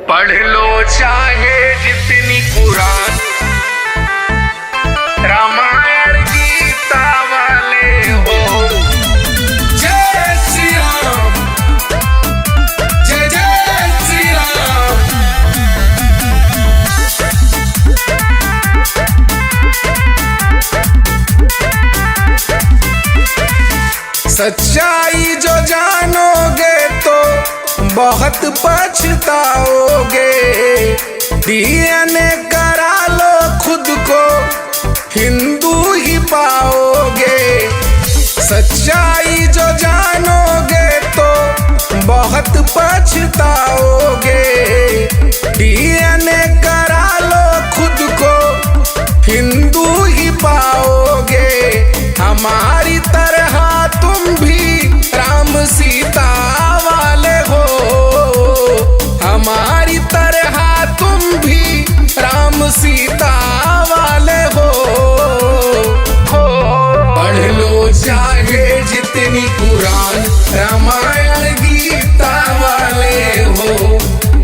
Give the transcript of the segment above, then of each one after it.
पढ़ लो चाहे जितनी कुरान, रामायण गीता वाले हो। जय श्री राम, जय जय श्री राम। सच्चाई जो जानोगे तो बहुत पछताओगे। डीएनए करा लो खुद को, हिंदू ही पाओगे। सच्चाई जो जानोगे तो बहुत पछताओगे। डीएनए करा लो खुद को, हिंदू ही पाओगे। हमारी तरह तुम भी राम सीता वाले हो। हमारी तरह तुम भी राम सीता वाले हो। पढ़ लो चाहे जितनी कुरान, रामायण गीता वाले हो।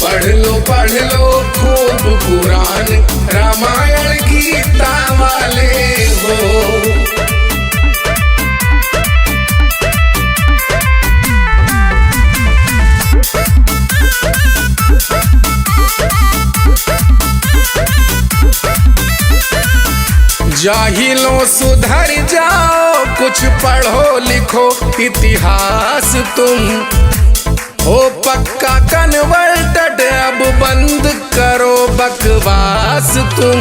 पढ़ लो खूब कुरान, रामायण गीता वाले हो। जाहिलों सुधर जाओ, कुछ पढ़ो लिखो इतिहास तुम हो पक्का कन्वर्टेड। अब बंद करो बकवास तुम।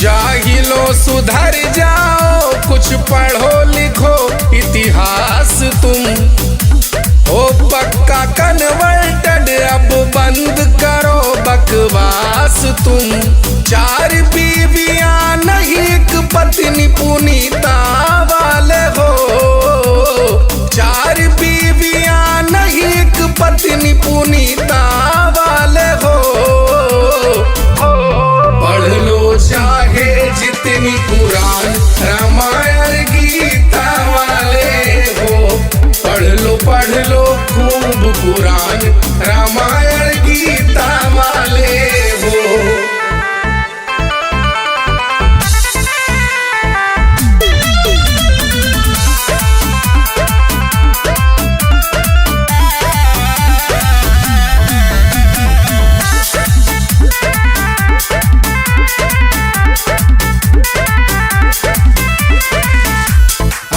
जाहिलों सुधर जाओ, कुछ पढ़ो लिखो इतिहास तुम हो पक्का कन्वर्टेड। अब बंद करो बकवास तुम। 4 बीवियां नहीं एक पत्नी पुनीता वाले हो। 4 बीवियां नहीं एक पत्नी पुनीता वाले हो। पढ़ लो चाहे जितनी कुरान, रामायण गीता वाले हो। पढ़ लो खूब कुरान, रामायण गीता वाले हो।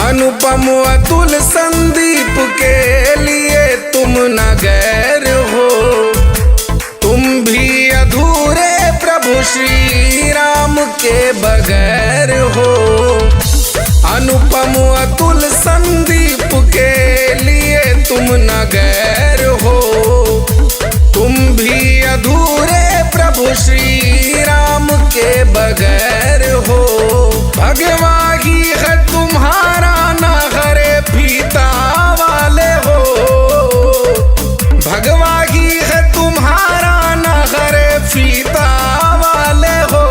अनुपम अतुल संदीप के लिए तुम न गैर हो। तुम भी अधूरे प्रभु श्री राम के बगैर हो। अनुपम अतुल संदीप के लिए तुम न गैर हो। तुम भी अधूरे प्रभु श्री राम के बगैर हो। भगवाही है तुम्हारा ना हरे फीता वाले हो। भगवाही है तुम्हारा ना हरे फीता वाले हो।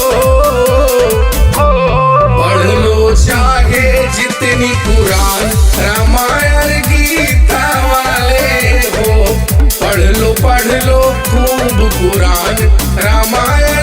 पढ़ लो चाहे जितनी कुरान, रामायण गीता वाले हो। पढ़ लो खूब कुरान, रामायण